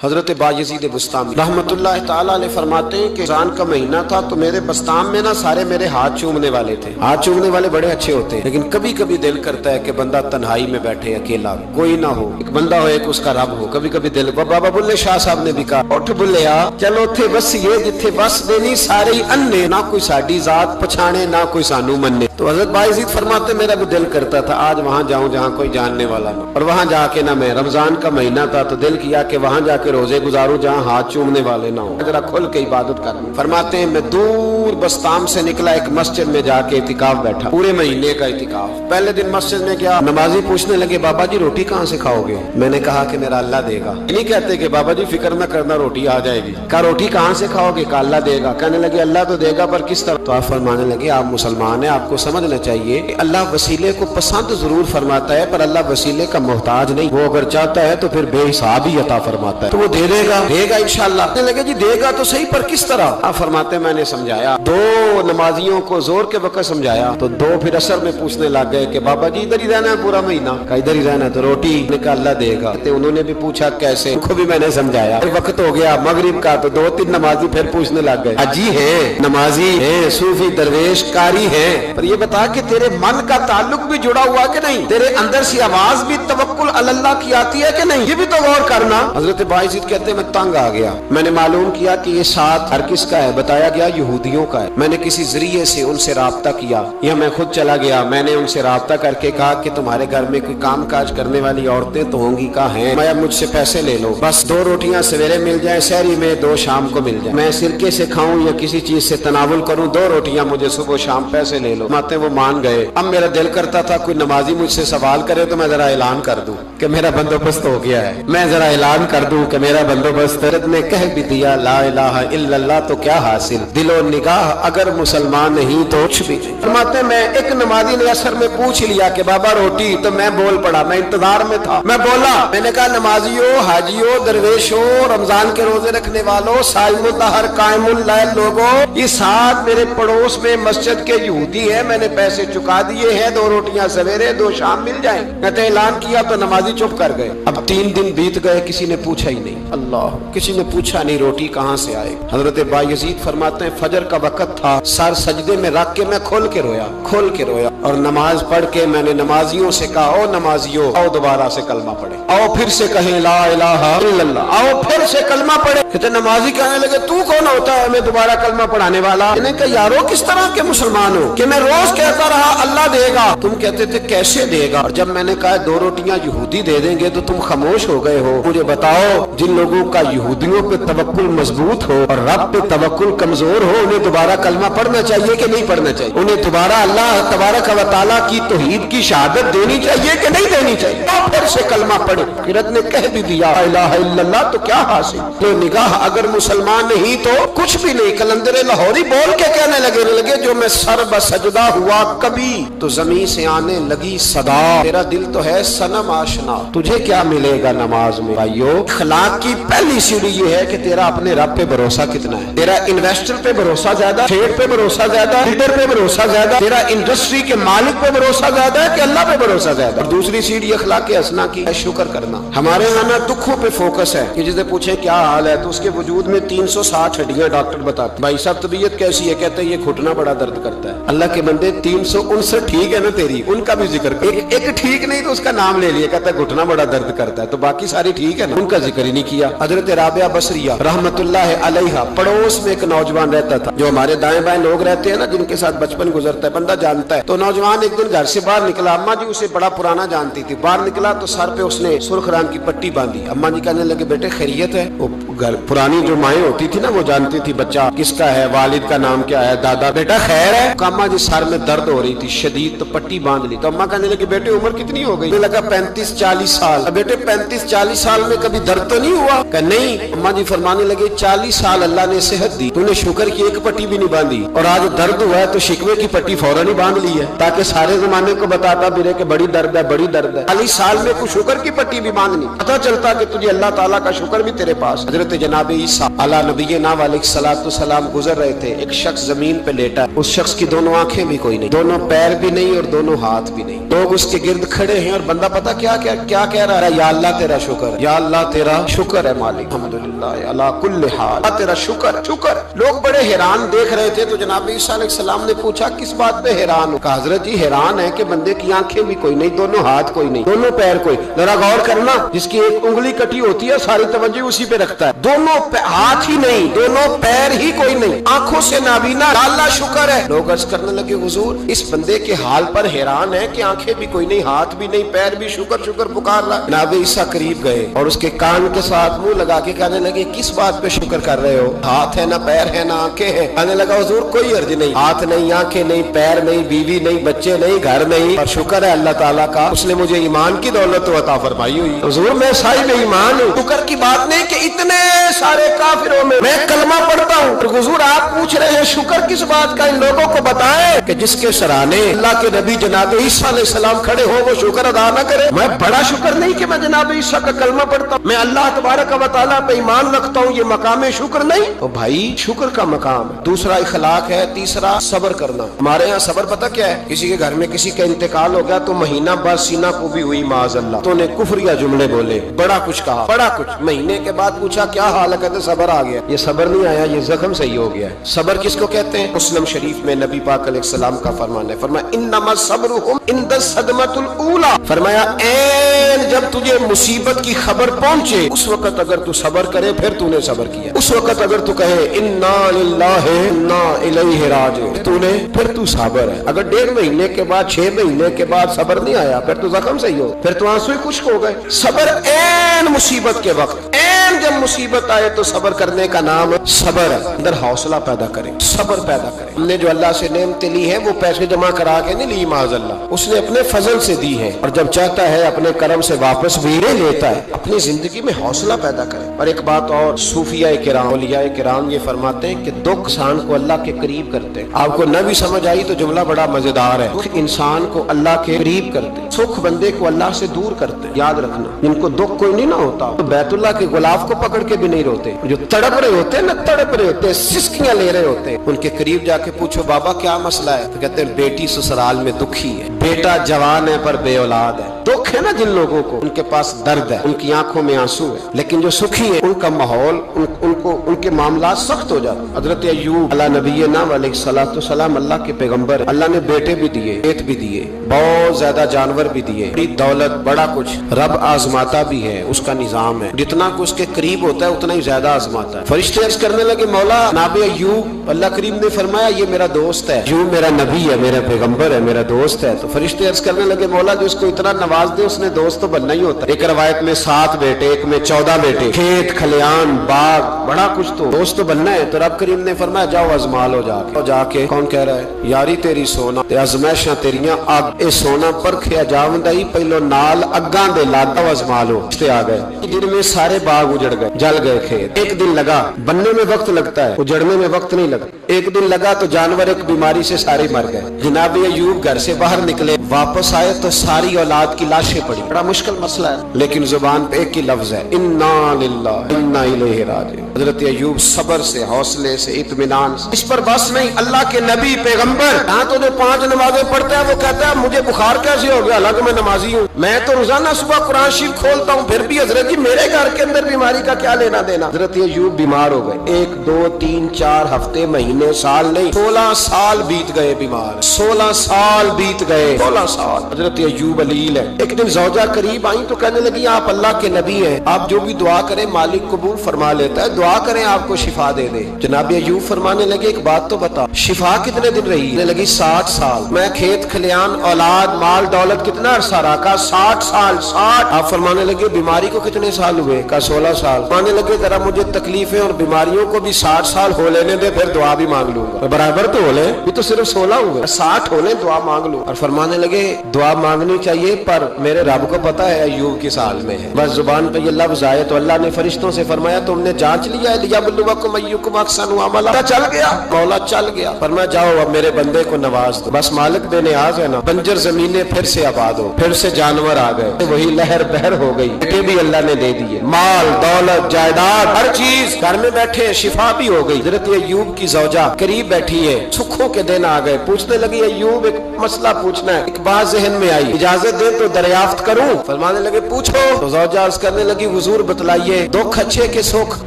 حضرت بایزید بسطامی رحمت اللہ تعالیٰ علیہ فرماتے ہیں کہ رمضان کا مہینہ تھا تو میرے بسطام میں نا سارے میرے ہاتھ چومنے والے تھے. ہاتھ چومنے والے بڑے اچھے ہوتے ہیں، لیکن کبھی کبھی دل کرتا ہے کہ بندہ تنہائی میں بیٹھے اکیلا، کوئی نہ ہو، ایک بندہ ہو ایک اس کا رب ہو. کبھی کبھی دل بابا بلے شاہ صاحب نے بھی کہا اٹھ بلیا چلو تھے بس یہ جتھے بس دینی سارے ہی انے، نہ کوئی ساڈی ذات پچھانے نہ کوئی سانو مننے. تو حضرت بایزید فرماتے میرا بھی دل کرتا تھا آج وہاں جاؤں جہاں کوئی جاننے والا نہ، اور وہاں جا کے نہ میں رمضان کا مہینہ تھا تو دل کیا کہ وہاں جا کے روزے گزاروں جہاں ہاتھ چومنے والے نہ ہوں، ذرا کھل کے عبادت کروں. فرماتے ہیں میں دور بسطام سے نکلا، ایک مسجد میں جا کے اعتکاف بیٹھا، پورے مہینے کا اعتکاف. پہلے دن مسجد میں گیا، نمازی پوچھنے لگے بابا جی روٹی کہاں سے کھاؤ گے؟ میں نے کہا کہ میرا اللہ دے گا. نہیں کہتے کہ بابا جی فکر نہ کرنا روٹی آ جائے گی. کہا روٹی کہاں سے کھاؤ گے؟ کہا اللہ دے گا. کہنے لگے اللہ تو دے گا پر کس طرح؟ تو آپ فرمانے لگے آپ مسلمان ہیں، آپ کو سمجھنا چاہیے کہ اللہ وسیلے کو پسند ضرور فرماتا ہے پر اللہ وسیلے کا محتاج نہیں. وہ اگر چاہتا ہے تو پھر بے حساب ہی عطا فرماتا ہے، تو وہ دے گا انشاءاللہ. کہنے لگے جی دے گا تو صحیح پر کس طرح؟ آپ فرماتے ہیں میں نے سمجھایا، دو نمازیوں کو زور کے وقت سمجھایا تو دو پھر اثر میں پوچھنے لگ گئے کہ بابا جی ادھر ہی رہنا ہے پورا مہینہ؟ کہا ادھر ہی رہنا ہے. تو روٹی نے کہا اللہ دے گا. انہوں نے بھی پوچھا کیسے؟ ان کو بھی میں نے سمجھایا. وقت ہو گیا مغرب کا تو دو تین نمازی پھر پوچھنے لگ گئے حجی ہے، نمازی ہے، صوفی درویش قاری ہے، پر یہ بتا کہ تیرے من کا تعلق بھی جڑا ہوا کہ نہیں؟ تیرے اندر سے آواز بھی توکل علی اللہ کی آتی ہے کہ نہیں؟ یہ بھی تو غور کرنا. حضرت بایزید کہتے ہیں میں تنگ آ گیا. میں نے معلوم کیا کہ یہ ساتھ ہر کس کا ہے؟ بتایا گیا یہودیوں کا ہے. میں نے کسی ذریعے سے ان سے رابطہ کیا یا میں خود چلا گیا. میں نے ان سے رابطہ کر کے کہا کہ تمہارے گھر میں کوئی کام کاج کرنے والی عورتیں تو ہوں گی؟ کہا ہیں. میں مجھ سے پیسے لے لو، بس 2 روٹیاں سویرے مل جائیں سحری میں، 2 شام کو مل جائیں. میں سرکے سے کھاؤں یا کسی چیز سے تناول کروں، 2 روٹیاں مجھے صبح شام پیسے لے لو. ماتے وہ مان گئے. اب میرا دل کرتا تھا کوئی نمازی مجھ سے سوال کرے تو میں ذرا اعلان کر دوں کہ میرا بندوبست ہو گیا ہے، میں ذرا اعلان کر دوں کہ میرا بندوبست. حضرت نے کہہ بھی دیا لا الہ الا اللہ تو کیا حاصل، دل و نگاہ اگر مسلمان نہیں تو کچھ بھی. فرماتے میں ایک نمازی نے اثر میں پوچھ لیا کہ بابا روٹی، تو میں بول پڑا، میں انتظار میں تھا. میں بولا، میں نے کہا نمازیوں، حاجیوں، درویشوں، رمضان کے روزے رکھنے والوں، صائم الدہر قائم اللیل لوگوں، یہ ساتھ میرے پڑوس میں مسجد کے یہودی ہیں، میں نے پیسے چکا دیے ہیں، 2 روٹیاں سویرے 2 شام مل جائیں. میں نے اعلان کیا تو نمازی چپ کر گئے. اب 3 دن بیت گئے، کسی نے پوچھا ہی نہیں. اللہ، کسی نے پوچھا نہیں روٹی کہاں سے آئے. حضرت بایزید فرماتے ہیں فجر کا وقت تھا، سر سجدے میں رکھ کے میں کھول کے رویا اور نماز پڑھ کے میں نے نمازیوں سے کہا او نمازیوں آؤ دوبارہ سے کلمہ پڑھے، آؤ پھر سے کہیں لا الہ الا اللہ، آؤ پھر سے کلمہ پڑھے. کہتے نمازی کہنے لگے تو کون ہوتا ہے ہمیں دوبارہ کلمہ پڑھانے والا؟ انہیں کہا یارو کس طرح کے مسلمان ہو کہ میں روز کہتا رہا اللہ دے گا، تم کہتے تھے کیسے دے گا، اور جب میں نے کہا 2 روٹیاں یہودی دے دیں گے تو تم خاموش ہو گئے ہو. مجھے بتاؤ جن لوگوں کا یہودیوں پہ توکل مضبوط ہو اور رب پہ توکل کمزور ہو انہیں دوبارہ کلمہ پڑھنا چاہیے کہ نہیں پڑھنا چاہیے؟ انہیں دوبارہ اللہ تبارک و تعالیٰ کی توحید کی شہادت دینی چاہیے کہ نہیں دینی چاہیے؟ پھر سے کلمہ پڑھے. حضرت نے کہہ بھی دیا لا الہ الا اللہ تو کیا حاصل، تو نگاہ اگر مسلمان نہیں تو کچھ بھی نہیں. کلندر لاہوری بول کے کہنے لگے جو میں سر بسجدہ ہوا کبھی تو زمین سے آنے لگی صدا، تیرا دل تو ہے صنم آشنا، تجھے کیا ملے گا نماز میں؟ بھائیو اخلاق کی پہلی سیڑھی یہ ہے کہ تیرا اپنے رب پہ بھروسہ کتنا ہے. تیرا انویسٹر پہ بھروسہ زیادہ، ٹریڈ پہ بھروسہ زیادہ، لیڈر پہ بھروسہ زیادہ، تیرا انڈسٹری کے مالک پہ بھروسہ زیادہ ہے کہ اللہ پہ بھروسہ زیادہ؟ اور دوسری سیڑھی اخلاق حسنہ کی ہے شکر کرنا. ہمارے یہاں نا دکھوں پہ فوکس ہے کہ جسے پوچھے کیا حال ہے تو اس کے وجود میں 360 ہڈیاں ڈاکٹر بتاتے بھائی صاحب طبیعت کیسی ہے؟ کہتے ہیں یہ گھٹنا بڑا درد کرتا ہے. اللہ کے بندے 359 ٹھیک ہے نا تیری، ان کا بھی ذکر کر. ایک ٹھیک نہیں تو اس کا نام لے لیا، کہتا ہے گھٹنا بڑا درد کرتا ہے، تو باقی ساری ٹھیک ہے نا، ان کا ذکر ہی نہیں کیا. حضرت رابعہ بصریہ رحمت اللہ علیہا پڑوس میں ایک نوجوان رہتا تھا. جو ہمارے دائیں بائیں لوگ رہتے ہیں نا جن کے ساتھ بچپن گزرتا ہے بندہ جانتا ہے. تو نوجوان ایک دن گھر سے باہر نکلا، اماں جی اسے بڑا پرانا جانتی تھی. باہر نکلا تو سر پہ اس نے سرخ رنگ کی پٹی باندھی. اماں جی کہنے لگے بیٹے خیریت ہے؟ وہ گھر پرانی جو مائیں ہوتی تھی نا وہ جانتی تھی بچہ کس کا ہے، والد کا نام کیا ہے، دادا، بیٹا خیر ہے؟ اماں جی سر میں درد ہو رہی تھی شدید تو پٹی باندھ لی. تو اماں کہنے لگی بیٹے عمر کتنی ہو گئی؟ لگا 35-40 سال. بیٹے 35-40 سال میں کبھی درد تو نہیں ہوا؟ کہ نہیں. اماں جی فرمانے لگے 40 سال اللہ نے صحت دی، تو نے شکر کی ایک پٹی بھی نہیں باندھی، اور آج درد ہوا ہے تو شکوے کی پٹی فوراً ہی باندھ لی ہے تاکہ سارے زمانے کو بتاتا بھی کہ بڑی درد ہے بڑی درد ہے. 40 سال میں کوئی شکر کی پٹی بھی باندھنی، پتہ چلتا کہ تجھے اللہ تعالیٰ کا شکر بھی تیرے پاس. حضرت جناب عیسیٰ علیہ نبینا علیہ الصلوۃ والسلام گزر رہے تھے. ایک شخص زمین پہ لیٹا، اس شخص کی دونوں آنکھیں بھی कोई नहीं, दोनों पैर भी नहीं और दोनों हाथ भी नहीं। लोग उसके गिर्द खड़े हैं और बंदा पता क्या क्या क्या कह रहा है, या अल्लाह तेरा शुक्र, या अल्लाह तेरा शुक्र है मालिक, अल्हम्दुलिल्लाह अला कुल्ल हाल, तेरा शुक्र शुक्र। लोग बड़े हैरान देख रहे थे तो जनाब ईसा अलैहिस्सलाम ने पूछा किस बात पे हैरान हो? कहा हजरत जी हैरान है कि बंदे की आंखें भी कोई नहीं, दोनों हाथ कोई नहीं, दोनों पैर कोई। जरा गौर करना, जिसकी एक उंगली कटी होती है सारी तवज्जो उसी पे रखता है, दोनों हाथ ही नहीं, दोनों पैर ही कोई नहीं, आंखों से नाबीना, अल्लाह शुक्र है। लोग अर्ज करने लगे हुजूर इस बंदे के हाल पर हैरान है कि आंखें भी कोई नहीं, हाथ भी नहीं, पैर भी, शुक्र शुक्र पुकार रहा। जनाब ईसा करीब गए और उसके कान के साथ मुंह लगा के कहने लगे किस बात पे शुक्र कर रहे हो? हाथ है ना पैर है ना आंखें हैं? कहने लगा हुजूर कोई अर्ज नहीं, हाथ नहीं, आंखें नहीं, पैर नहीं, बीवी नहीं, बच्चे नहीं, घर नहीं, और शुक्र है अल्लाह ताला का, उसने मुझे ईमान की दौलत तो अता फरमाई हुई। हुजूर मैं साहिब ईमान हूँ। शुक्र की बात नहीं कि इतने सारे काफिरों में मैं कलमा पढ़ता हूँ। हुजूर आप पूछ रहे हैं शुक्र किस बात का? इन लोगों को बताएं कि जिसके सराहने अल्लाह के नबी जनाब ईसा अलैहिस्सलाम खड़े हो वो शुक्र अदा न करे। मैं बड़ा शुक्र नहीं कि मैं जनाब ईसा का कलमा पढ़ता हूँ, मैं अल्लाह तबारक व तआला पे ईमान रखता हूँ, ये मकाम शुक्र नहीं। तो भाई शुक्र का मकाम है, दूसरा इखलाक है, तीसरा सब्र करना। हमारे यहाँ सब्र पता क्या है? किसी के घर में किसी का इंतकाल हो गया तो महीना बाद सीना को भी हुई माज़अल्लाह, तो ने कुफरिया जुमले बोले, बड़ा कुछ कहा, बड़ा कुछ। महीने के बाद पूछा क्या हाल है? कहते सब्र आ गया। ये सब्र नहीं आया, ये जख्म सही हो गया है। सब्र किसको कहते हैं? मुस्लिम शरीफ में नबी पाक अलैहिस्सलाम का फरमान है, फरमाया इन्नमा सब्रुहुम इंद सदमतुल ऊला, फरमाया ऐन जब तुझे मुसीबत की खबर पहुंचे उस वक्त अगर तू सब्र करे फिर तूने सब्र किया। उस वक्त अगर तू कहे इन्ना लिल्लाहि इन्ना इलैहि राजिऊन तूने, फिर तू सब्र है। अगर 1.5 महीने के बाद 6 महीने के बाद सब्र नहीं आया फिर तो जख्म सही हो, फिर तो आंसू ही खुश्क हो गए। सब्र ऐन मुसीबत के वक्त, ऐन जब मुसीबत आए तो सब्र करने का नाम सब्र है। अंदर हौसला पैदा करें, सब्र पैदा करें। हमने जो अल्लाह से नेमतें ली है वो पैसे जमा करा के नहीं ली माज़अल्लाह, उसने अपने फजल से दी है और जब चाहता है अपने करम से वापस भी ले लेता है। अपनी जिंदगी में हौसला पैदा करें। और एक बात और, सूफिया किराम, औलिया किराम ये फरमाते हैं कि दुख इंसान को अल्लाह के करीब करते हैं। आपको न भी समझ आई तो जुमला बड़ा मजेदार है। दुख इंसान को अल्लाह के करीब करते हैं, सुख बंदे को अल्लाह से दूर करते हैं। याद रखना, जिनको दुख कोई नहीं ना होता तो बैतुल्लाह के गुलाब को पकड़ के भी नहीं रोते। जो तड़प रहे होते हैं ना, तड़प रहे होते हैं, सिसकियां ले रहे होते हैं, उनके करीब जाके पूछो बाबा क्या मसला है, तो कहते हैं बेटी ससुराल में दुखी है, बेटा जवान है पर बे औलाद है। दुख है ना जिन लोगों को, उनके पास दर्द है, उनकी आंखों में आंसू है, लेकिन जो सुखी है उनका माहौल उनको उनके मामला सख्त हो जाते। हजरत अय्यूब अला नबीना अलैहिस्सलाम अल्लाह के पैगंबर, अल्लाह ने बेटे भी दिए, खेत भी दिए, बहुत ज्यादा जानवर भी दिए, बड़ी दौलत, बड़ा कुछ। रब आजमाता भी है, उसका निजाम है, जितना को उसके करीब होता है उतना ही ज्यादा आजमाता है। फरिश्ते अर्ज करने लगे मौला नाबे अय्यूब, अल्लाह करीम ने फरमाया ये मेरा दोस्त है, अय्यूब मेरा नबी है, मेरा पैगंबर है, मेरा दोस्त है। तो फरिश्ते अर्ज करने लगे मौला जो उसको इतना नवाज दे उसने दोस्त तो बनना ही होता है। एक रवायत में 7 बेटे, एक में 14 बेटे, खेत खलियान बाग बड़ा कुछ, तो दोस्त तो बनना है। तो रब करीम ने फरमाया जाओ अजमा लो जाके। कौन कह रहा है? यारी तेरी सोना ते अजमैशां तेरियां अग, ए सोना परखिया जावंदा ही पहलो नाल अग्गां दे लागा अजमा लो। आ गए दिन में सारे बाग उजड़ गए, जल गए खेत। एक दिन लगा, बनने में वक्त लगता है, उजड़ने में वक्त नहीं लगता। एक दिन लगा तो जानवर एक बीमारी से सारे मर गए। जनाब अय्यूब घर से बाहर निकले, वापस आए तो सारी औलाद की लाशें पड़ी। बड़ा मुश्किल मसला है, लेकिन जुबान पे एक ही लफ्ज है इन्ना लिल्लाहि इन्ना इलैहि राजिऊन। हजरत अय्यूब सब्र से, हौसले से, इत्मीनान से। इस पर बस नहीं, अल्लाह के नबी पैगंबर यहाँ तो जो 5 नमाजें पढ़ता है वो कहता है मुझे बुखार कैसे हो गया, हालांकि मैं नमाजी हूँ। मैं तो रोजाना सुबह कुरान शरीफ खोलता हूँ, फिर भी हजरत जी मेरे घर के अंदर बीमारी का क्या लेना देना। हजरत अय्यूब बीमार हो गए, 1 2 3 4 हफ्ते, महीने, साल नहीं, 16 साल बीत गए बीमार। 16 साल बीत गए, 16 साल। हजरत अय्यूब अलील है। एक दिन ज़ौजा करीब आई तो कहने लगी आप अल्लाह के नबी हैं, आप जो भी दुआ करें मालिक कबूल फरमा लेता है, दुआ करें आपको शिफा दे दे। जनाब अय्यूब फरमाने लगे एक बात तो बता, शिफा कितने दिन रही? कहने लगी 60 साल। मैं खेत खलियान औलाद माल दौलत कितना अरसा रहा? कहा 60 साल। 60। आप फरमाने लगे बीमारी को कितने साल हुए? कहा 16 साल। फरमाने लगे जरा मुझे तकलीफें और बीमारियों को भी 60 साल हो लेने दे, फिर दुआ भी मांग लूंगा। बराबर तो हो ले, ये तो सिर्फ 16 हुए, 60 हो ले दुआ मांग लूं। और फरमाने लगे दुआ मांगनी चाहिए पर मेरे रब को पता है अय्यूब किस हाल में है। बस जुबान पे ये लफ्ज आए तो अल्लाह ने फरिश्तों से फरमाया तुमने जांच लिया है, लियबलुवकुम अय्युकुम अहसनु अमला। चल गया, मौला चल गया। फरमाया जाओ अब मेरे बंदे को नवाज दो। बस मालिक बेनियाज है ना। बंजर जमीनें फिर से आबाद हो, फिर से जानवर आ गए, वही लहर बहर हो गई। बेटे भी अल्लाह ने दे दिए, माल दौलत जायदाद हर चीज, घर में बैठे शिफा भी हो गई। हजरत अय्यूब की जौजा करीब बैठी है, सुखों के दिन आ गए, पूछने लगी अय्यूब एक मसला पूछना है, एक बात जहन में आई, इजाजत दे तो दरियाफ्त करूं? फरमाने लगे पूछो। तो जौजा अर्ज करने लगी हुजूर बतलाइए दुख अच्छे के सुख,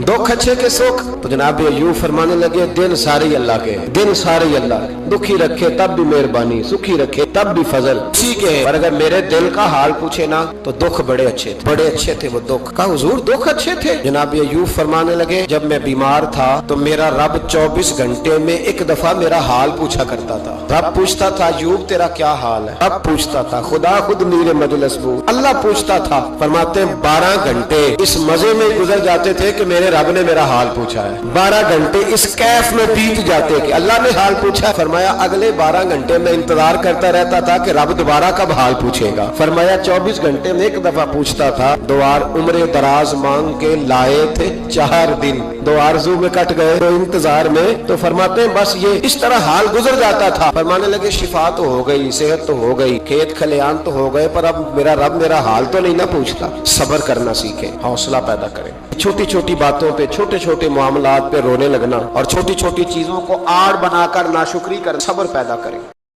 दुख अच्छे के सुख। तो जनाब अय्यूब फरमाने लगे दिन सारे अल्लाह के, दिन सारे अल्लाह, दुखी रखे तब भी मेहरबानी, सुखी रखे तब भी फजल ठीक है, पर अगर मेरे दिल का हाल पूछे ना तो दुख बड़े अच्छे थे, बड़े अच्छे थे वो दुख। कहा हुजूर दुख अच्छे थे? जनाब अय्यूब फरमाने लगे जब मैं बीमार था तो मेरा रब 24 घंटे में एक दफा मेरा हाल पूछा करता था। रब पूछता था अय्यूब तेरा क्या हाल है? रब पूछता था, खुदा खुद मीरे मजलिस बू, अल्लाह पूछता था। फरमाते 12 घंटे इस मजे में गुजर जाते थे कि मेरे रब ने मेरा हाल पूछा है। 12 घंटे इस कैफ में बीत जाते कि अल्लाह ने हाल पूछा। फरमाया अगले 12 घंटे में इंतजार करता रहता था कि रब दोबारा कब हाल पूछेगा। फरमाया 24 घंटे में एक दफा पूछता था। दो बार उम्र दराज मांग के लाए थे 4 दिन, 2 आरज़ू में कट गए तो इंतजार में। तो फरमाते हैं बस ये इस तरह हाल गुजर जाता था। फरमाने लगे शिफा तो हो गई, सेहत तो हो गई, खेत खलियान तो हो गए, पर अब मेरा रब मेरा हाल तो नहीं ना पूछता। सब्र करना सीखे, हौसला पैदा करें। छोटी छोटी बातों पे, छोटे छोटे मामलात पे रोने लगना और छोटी छोटी चीजों को आड़ बनाकर नाशुक्री कर, सब्र पैदा करें।